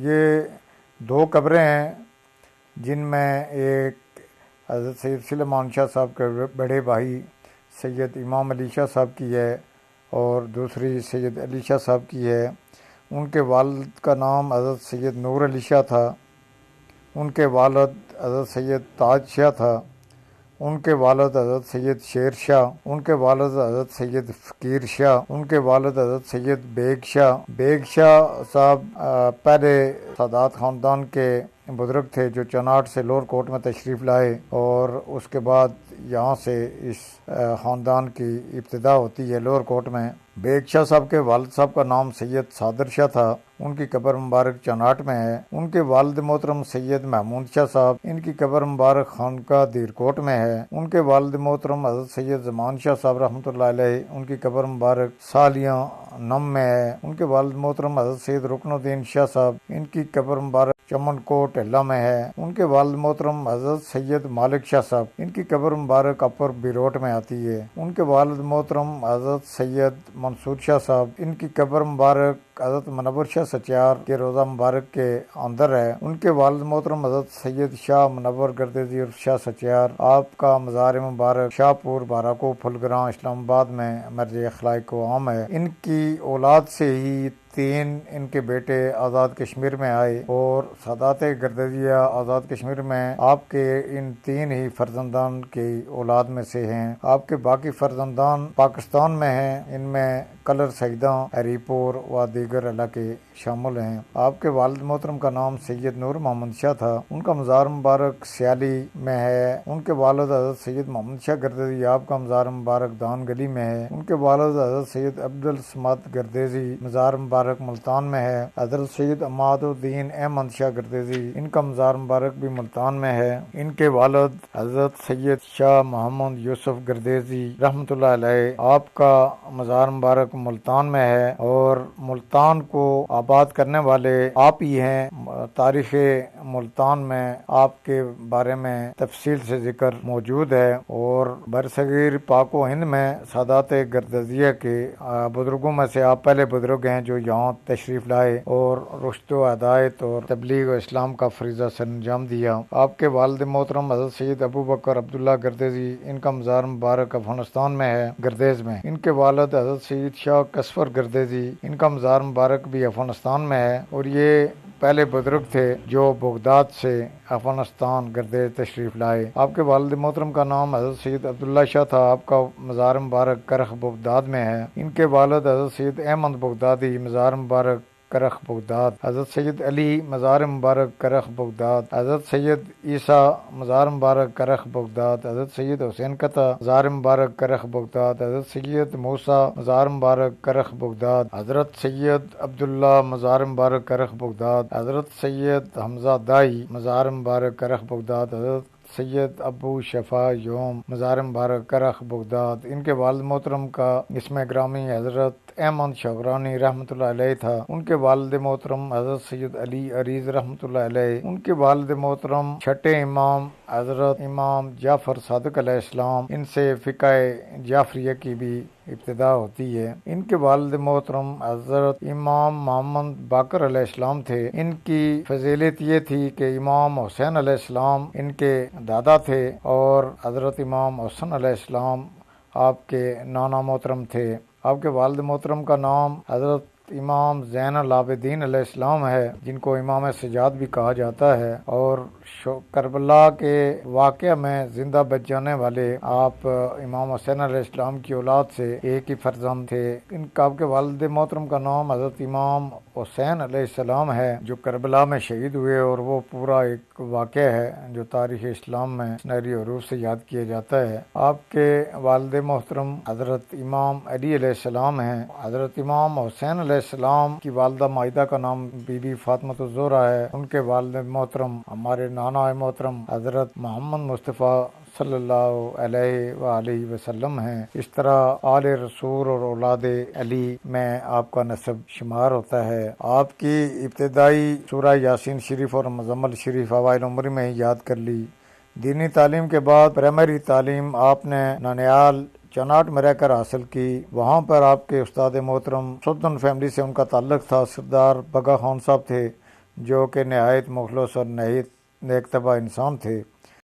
ये दो कब्रें हैं जिनमें एक हज़रत सैयद सुलेमान शाह साहब के बड़े भाई सैयद इमाम अली शाह साहब की है और दूसरी सैयद अली शाह साहब की है। उनके वालिद का नाम हज़रत सैयद नूर अली शाह था। उनके वालिद हज़रत सैयद ताज शाह था। उनके वालिद हज़रत सैयद शेर शाह। उनके वालिद हज़रत सैयद फ़कीर शाह। उनके वालिद हज़रत सैयद बेग शाह। बेग शाह साहब पहले सादात ख़ानदान के बुज़ुर्ग थे जो चनाट से लोअर कोर्ट में तशरीफ़ लाए और उसके बाद यहाँ से इस ख़ानदान की इब्तिदा होती है लोअर कोर्ट में। बेग शाह साहब के वालिद साहब का नाम सैयद सादर शाह था। उनकी कब्र मुबारक चनाट में है। उनके वालिद मोहतरम सैयद महमूद शाह साहब, इनकी कब्र मुबारक खानका दीरकोट में है। उनके वालिद मोहतरम हज़रत सैयद ज़मान शाह साहब रहमतुल्लाह अलैह, उनकी कब्र मुबारक सालियाँ नम में है। उनके वालिद मोहतरम हज़रत सैयद रुकनुद्दीन शाह साहब, इनकी कब्र मुबारक चमन कोट अल्ला में है। उनके वालिद मोहतरम हज़रत सैयद मालिक शाह साहब, इनकी कब्र मुबारक अपर बिरोट में आती है। उनके वालिद मोहतरम हज़रत सैयद मंसूर शाह साहब, इनकी कब्र मुबारक हज़रत मनव्वर शाह सचियार के रोज़ा मुबारक के अंदर है। उनके वालिद मोहतरम हज़रत सैयद शाह मनव्वर गर्देजी और शाह सचियार, आपका मज़ार मुबारक शाहपुर बाराको फुलग्रां इस्लामाबाद में मर्ज अखलाक व आम है। इनकी औलाद से ही तीन इनके बेटे आज़ाद कश्मीर में आए और सादात गर्दजिया आज़ाद कश्मीर में आपके इन तीन ही फर्जंदान की औलाद में से हैं। आपके बाकी फर्जंदान पाकिस्तान में हैं। इनमें कलर सईदा, हरीपुर व दीगर इलाके शामिल हैं। आपके वालिद मोहतरम का नाम सैयद नूर मोहम्मद शाह था। उनका मज़ार मुबारक सियाली में है। उनके वालिद हज़रत सैयद मोहम्मद शाह गर्देजी, आपका मज़ार मुबारक दान गली में है। उनके वालिद हज़रत सैयद अब्दुल समद गर्देजी, मज़ार मुबारक मुल्तान में है। हज़रत सैयद अमादुद्दीन अहमद शाह गर्देजी, इनका मज़ार मुबारक भी मुल्तान में है। इनके वालिद हज़रत सैयद शाह मोहम्मद यूसुफ गर्देजी रहमतुल्लाह अलैह, आपका मज़ार मुबारक मुल्तान में है और मुल्तान को आबाद करने वाले आप ही हैं। तारीख़ मुल्तान में आपके बारे में तफसील से जिक्र मौजूद है और बरसगीर पाक व हिंद में सादात गर्दजिया के बुजुर्गों में से आप पहले बुजुर्ग हैं जो यहाँ तशरीफ़ लाए और रुश्द व हिदायत और तबलीग व इस्लाम का फरीज़ा सरअंजाम दिया। आपके वालिद मोहतरम हज़रत सैयद अबू बकर अब्दुल्ला गर्देजी, इनका मज़ार मुबारक अफगानिस्तान में है, गर्देज में। इनके वालिद हज़रत सैयद शाह कसफर गर्देजी, इनका मज़ार मुबारक भी अफगानिस्तान में है और ये पहले बुजुर्ग थे जो बगदाद से अफगानिस्तान गर्देज तशरीफ़ लाए। आपके वालिद मोहतरम का नाम हज़रत सैयद अब्दुल्ला शाह था। आपका मज़ार मुबारक करख बगदाद में है। इनके वालिद हज़रत सैयद अहमद बगदादी, मज़ार मुबारक करख बगदाद। हज़रत सैयद अली, मज़ार मुबारक करख बगदाद। हज़रत सैयद ईसा, मज़ार मुबारक करख बगदाद। हज़रत सैयद हुसैन कता, मज़ार मुबारक करख बगदाद। हज़रत सैयद मूसा, मज़ार मुबारक करख बगदाद। हज़रत सैयद अब्दुल्ला, मज़ार मुबारक करख बगदाद। हज़रत सैयद हमजा दाई, मज़ार मुबारक करख बगदाद। हज़रत सैयद अबू शफा योम, मज़ार मुबारक करख बगदाद। इनके वालिद मोहतरम का इसमें ग्रामी हज़रत अहमद शौकरानी रहमतुल्लाह अलैह था। उनके वालिद मोहतरम हज़रत सैयद अली अरीज रहमतुल्लाह अलैह। उनके वालिद मोहतरम छठे इमाम हज़रत इमाम जाफ़र सादिक अलैहिस्सलाम, इनसे फ़िक़्ह जाफ़रिया की भी इब्तिदा होती है। इनके वालिद मोहतरम हज़रत इमाम मोहम्मद बाकर अलैहिस्सलाम थे। इनकी फजीलत ये थी कि इमाम हुसैन अलैहिस्सलाम इनके दादा थे और हज़रत इमाम हुसैन अलैहिस्सलाम आपके नाना मोहतरम थे। आपके वालिद मोहतरम का नाम हज़रत इमाम ज़ैनुल आबिदीन अलैहिस्सलाम है, जिनको इमाम सजाद भी कहा जाता है और करबला के वाक़या में जिंदा बच जाने वाले आप इमाम हुसैन अलैहिस्सलाम की औलाद से एक ही फर्जंद थे। इनका आपके वालिद मोहतरम का नाम हज़रत इमाम हुसैन अलैहिस्सलाम है जो करबला में शहीद हुए और वो पूरा एक वाक़या है जो तारीख़ इस्लाम में सुनहरी हरूफ से याद किया जाता है। आपके वालिद मोहतरम हज़रत इमाम अली अलैहिस्सलाम हैं। हज़रत इमाम हुसैन अलैहिस्सलाम की वालिदा माहिदा का नाम बीबी फातिमा ज़ोहरा है। उनके वालिद मोहतरम हमारे नाना मोहतरम हज़रत मोहम्मद मुस्तफ़ा सल्लल्लाहु अलैहि वसल्लम हैं। इस तरह आले रसूल और औलाद अली में आपका नस्ब शुमार होता है। आपकी इब्तिदाई सूरह यासीन शरीफ और मुज़म्मिल शरीफ अवाइल उम्र में ही याद कर ली। दीनी तालीम के बाद प्राइमरी तालीम आपने ननियाल चनाट में रहकर हासिल की। वहाँ पर आपके उस्ताद मोहतरम सुल्तान फैमिली से उनका ताल्लुक़ था। सरदार बगा खान साहब थे जो कि नहायत मुखलस और नहायत नेकतबा इंसान थे।